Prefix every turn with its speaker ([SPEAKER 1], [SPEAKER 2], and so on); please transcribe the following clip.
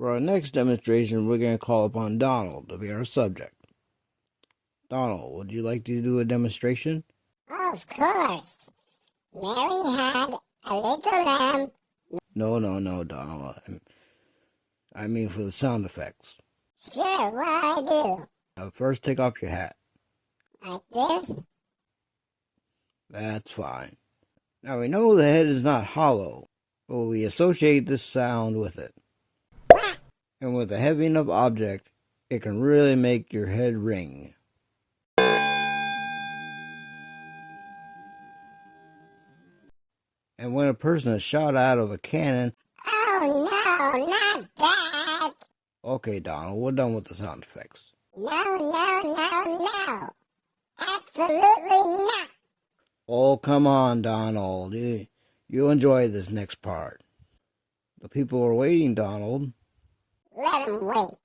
[SPEAKER 1] For our next demonstration, we're going to call upon Donald to be our subject. Donald, would you like to do a demonstration?
[SPEAKER 2] Of course. Mary had a little lamb.
[SPEAKER 1] No, Donald. I mean for the sound effects.
[SPEAKER 2] Sure, what I do?
[SPEAKER 1] First, take off your hat.
[SPEAKER 2] Like this?
[SPEAKER 1] That's fine. Now, we know the head is not hollow, but we associate this sound with it. And with a heavy enough object, it can really make your head ring. And when a person is shot out of a cannon...
[SPEAKER 2] Oh no, not that!
[SPEAKER 1] Okay, Donald, we're done with the sound effects.
[SPEAKER 2] No. Absolutely not.
[SPEAKER 1] Oh, come on, Donald. You enjoy this next part. The people are waiting, Donald.
[SPEAKER 2] Let 'em wait.